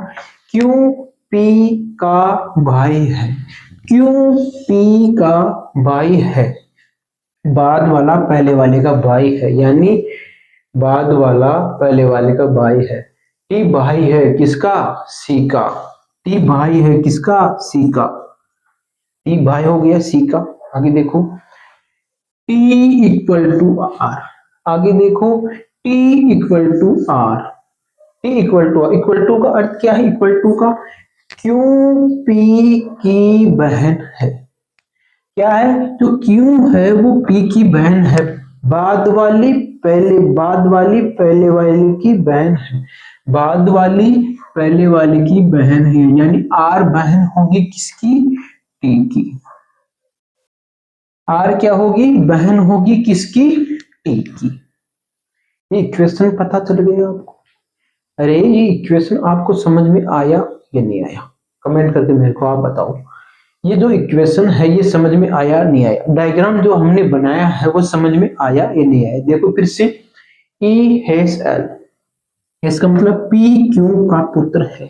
क्यों पी का भाई है, क्यों पी का भाई है, बाद वाला पहले वाले का भाई है, यानी बाद वाला पहले वाले का भाई है। टी भाई है किसका, सी का, टी भाई है किसका, सी का, टी भाई हो गया सी का। आगे देखो T इक्वल टू आर, आगे देखो T equal to R, T equal to, equal to का अर्थ क्या है, इक्वल टू का, क्यों पी की बहन है, क्या है, जो क्यों है वो पी की बहन है, बाद वाली पहले, बाद वाली पहले वाले की बहन है, बाद वाली पहले वाले की बहन है, यानी आर बहन होगी किसकी, टी की, आर क्या होगी, बहन होगी किसकी, टी की। ये इक्वेशन पता चल गया आपको। अरे ये इक्वेशन आपको समझ में आया या नहीं आया, कमेंट करके मेरे को आप बताओ। ये जो इक्वेशन है ये समझ में आया नहीं आया, डायग्राम जो हमने बनाया है वो समझ में आया या नहीं आया। देखो फिर से, ई एस एल, इसका मतलब पी क्यू का पुत्र है,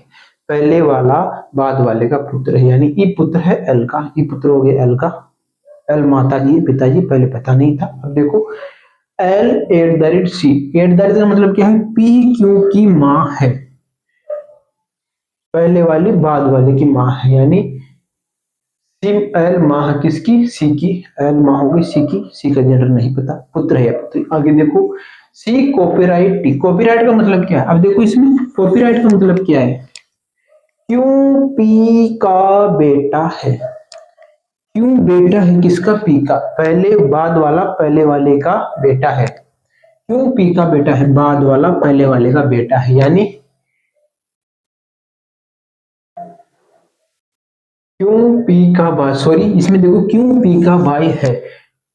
पहले वाला बाद वाले का पुत्र है, यानी ई पुत्र है एल का, ई पुत्र हो गया एल का, एल माता जी पिताजी, पहले पता नहीं था। अब देखो L at the rate C, at the rate का मतलब क्या है, पी क्यू की माँ है, पहले वाली बाद वाले की माँ है, यानी सी एल माँ किसकी, सी की, एल माँ होगी सी की, सी का जेंडर नहीं पता, पुत्र है या पुत्री। आगे देखो सी कॉपीराइट टी, कॉपीराइट का मतलब क्या है, अब देखो इसमें कॉपीराइट का मतलब क्या है, क्यों पी का बेटा है। क्यों बेटा है किसका, पी का, पहले बाद वाला पहले वाले का बेटा है। क्यों पी का बेटा है, बाद वाला पहले वाले का बेटा है, यानी क्यों पी का भाई, सॉरी इसमें देखो क्यों पी का भाई है,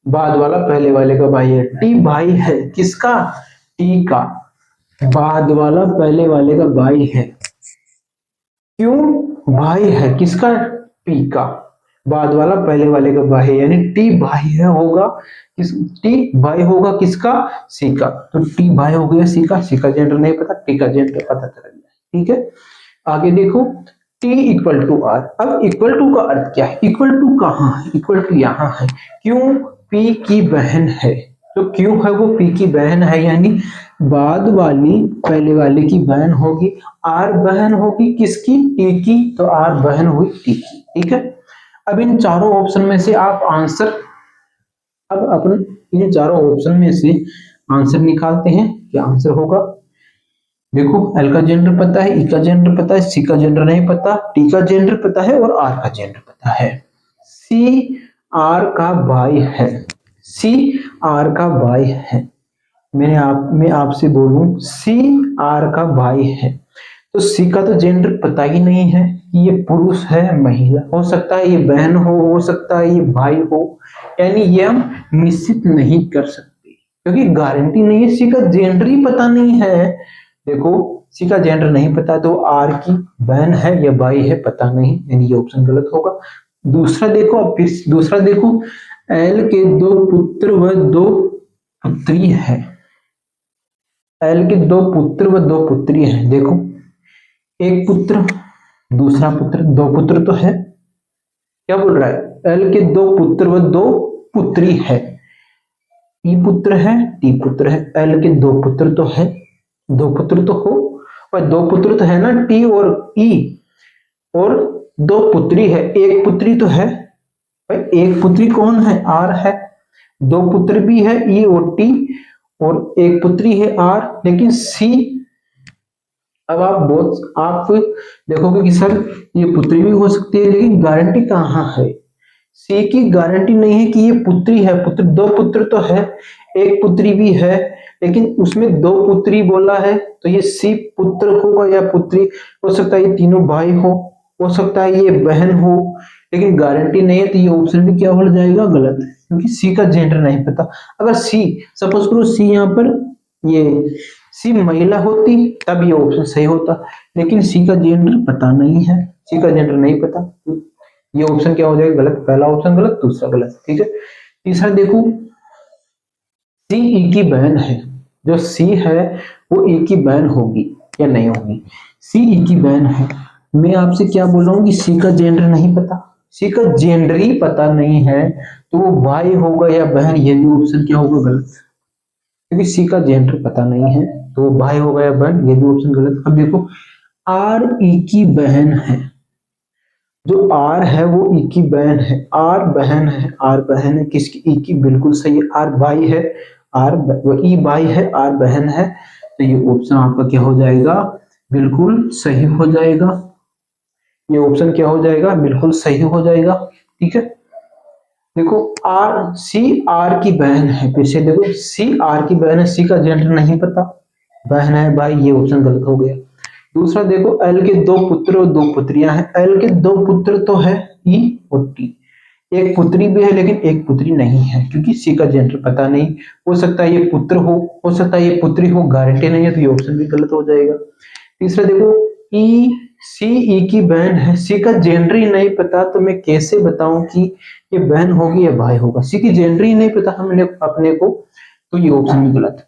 बाद वाला पहले वाले का भाई है। टी भाई है किसका, टी का, बाद वाला पहले वाले का भाई है। क्यों भाई है किसका, पी का, बाद वाला पहले वाले का भाई है, यानी टी भाई है होगा किस, टी भाई होगा किसका, सी का। तो टी भाई हो गया सी का जेंडर नहीं पता, टी का जेंडर पता चल गया। ठीक है, आगे देखो T इक्वल टू आर। अब इक्वल टू का अर्थ क्या है, इक्वल टू कहाँ है, इक्वल टू यहाँ है। क्यों P की बहन है, तो क्यों है वो P की बहन है, यानी बाद वाली पहले वाले की बहन होगी। R बहन होगी किसकी, T की, तो R बहन हुई T की। ठीक है, अब इन चारों ऑप्शन में से आप आंसर, अब अपन इन चारों ऑप्शन में से आंसर निकालते हैं। क्या आंसर होगा, देखो एल का जेंडर पता है, ई का जेंडर पता है, सी का जेंडर नहीं पता, टी का जेंडर पता है और आर का जेंडर पता है। सी आर का भाई है, सी आर का भाई है। मैं आपसे बोलूं सी आर का भाई है, तो सी का तो जेंडर पता ही नहीं है कि ये पुरुष है महिला, हो सकता है ये बहन हो सकता है ये भाई हो, यानी ये हम निश्चित नहीं कर सकते क्योंकि गारंटी नहीं है, सी का जेंडर ही पता नहीं है। देखो सी का जेंडर नहीं पता तो आर की बहन है या भाई है पता नहीं, यानी ये ऑप्शन गलत होगा। दूसरा देखो, अब फिर दूसरा देखो, एल के दो पुत्र व दो पुत्री है। एल के दो पुत्र व दो पुत्री हैं। देखो एक पुत्र दूसरा पुत्र, दो पुत्र तो है, क्या बोल रहा है, एल के दो पुत्र व दो पुत्री है। ई पुत्र है टी पुत्र है, एल के दो पुत्र तो है, दो पुत्र तो हो, और दो पुत्र तो है ना टी और ई, और दो पुत्री है, एक पुत्री तो है भाई, एक पुत्री कौन है, आर है। दो पुत्र भी है ई और टी, और एक पुत्री है आर, लेकिन सी, अब आप देखोगे कि सर ये पुत्री भी हो सकती है, लेकिन गारंटी कहाँ है, सी की गारंटी नहीं है कि ये पुत्री है, पुत्र दो पुत्र तो है, एक पुत्री भी है, लेकिन उसमें दो पुत्री बोला है, तो ये सी पुत्र होगा या पुत्री, हो सकता है ये तीनों भाई हो सकता है ये बहन हो, लेकिन गारंटी नहीं है, तो ये ऑप्शन भी क्या हो जाएगा, गलत, क्योंकि सी का जेंडर नहीं पता। अगर सी, सपोज करो सी यहाँ पर ये सी महिला होती तब ये ऑप्शन सही होता, लेकिन सी का जेंडर पता नहीं है, सी का जेंडर नहीं पता, ये ऑप्शन क्या हो जाएगा, गलत, पहला ऑप्शन गलत, दूसरा गलत। ठीक है, तीसरा देखो, सी ई की बहन है, जो सी है वो ई की बहन होगी या नहीं होगी, सी ई की बहन है। मैं आपसे क्या बोल रहा हूँ कि सी का जेंडर नहीं पता, सी का जेंडर ही पता नहीं है, तो वो भाई होगा या बहन, ये भी ऑप्शन क्या होगा, गलत, क्योंकि सी का जेंडर पता नहीं है, तो वो भाई होगा या बहन, ये भी ऑप्शन गलत। अब देखो आर ई की बहन है, जो आर है वो ई की बहन है, आर बहन है, आर बहन है किसकी, ई की, बिल्कुल सही है। आर भाई है, वो ई भाई है, आर बहन है, तो ये ऑप्शन आपका क्या हो जाएगा, बिल्कुल सही हो जाएगा, ये ऑप्शन क्या हो जाएगा, बिल्कुल सही हो जाएगा। ठीक है, देखो आर, सी आर की बहन है, फिर से देखो सी आर की बहन है, सी का जेंडर नहीं पता, बहन है भाई, ये ऑप्शन गलत हो गया। दूसरा देखो, एल के दो पुत्र और दो पुत्रियां हैं, एल के दो पुत्र तो है ई और टी, एक पुत्री भी है लेकिन एक पुत्री नहीं है, क्योंकि सी का जेंडर पता नहीं, हो सकता है ये पुत्र हो सकता है ये पुत्री हो, गारंटी नहीं है, तो ये ऑप्शन भी गलत हो जाएगा। तीसरा देखो, ई सी ई की बहन है, सी का जेंडर ही नहीं पता, तो मैं कैसे बताऊं कि ये बहन होगी या भाई होगा, सी की जेंडर ही नहीं पता हमने अपने को, तो ये ऑप्शन भी गलत।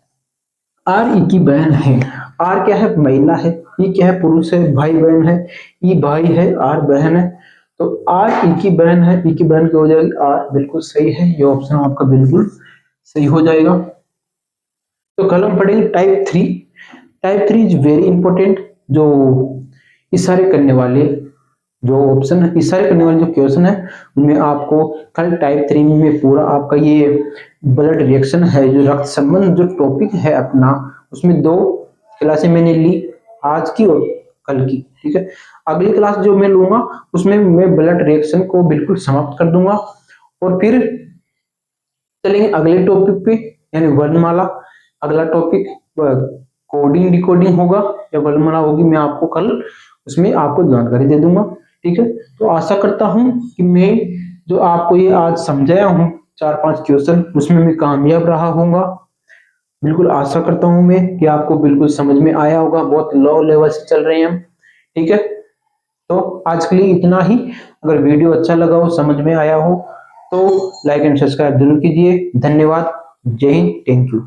आर ई की बहन है, आर क्या है, महिला है, ई क्या है, पुरुष है, भाई बहन है, ई भाई है, आर बहन है, तो आर ई की बहन है, ई की बहन क्या हो जाएगी, आर, बिल्कुल सही है, ये ऑप्शन आपका बिल्कुल सही हो जाएगा। तो कल हम पढ़ेंगे type three. Type three is very important, जो इशारे करने वाले जो ऑप्शन है, इशारे करने वाले जो क्वेश्चन है, उनमें आपको कल टाइप थ्री में पूरा आपका ये ब्लड रिएक्शन है, जो रक्त संबंध जो टॉपिक है अपना, उसमें दो क्लासें मैंने ली, आज की और कल की। ठीक है। अगली क्लास जो मैं लूंगा उसमें मैं ब्लड रिएक्शन को बिल्कुल समाप्त कर दूंगा और फिर चलेंगे अगले टॉपिक पे, यानी वर्णमाला। अगला टॉपिक कोडिंग डिकोडिंग होगा या वर्णमाला होगी, मैं आपको कल उसमें आपको जानकारी दे दूंगा। ठीक है, तो आशा करता हूं कि मैं जो आपको ये आज समझाया हूं 4-5 क्वेश्चन उसमें मैं कामयाब रहा होऊंगा। बिल्कुल आशा करता हूं मैं कि आपको बिल्कुल समझ में आया होगा। बहुत लो लेवल से चल रहे हैं हम। ठीक है, तो आज के लिए इतना ही। अगर वीडियो अच्छा लगा हो, समझ में आया हो, तो लाइक एंड सब्सक्राइब जरूर कीजिए। धन्यवाद। जय हिंद। Thank you.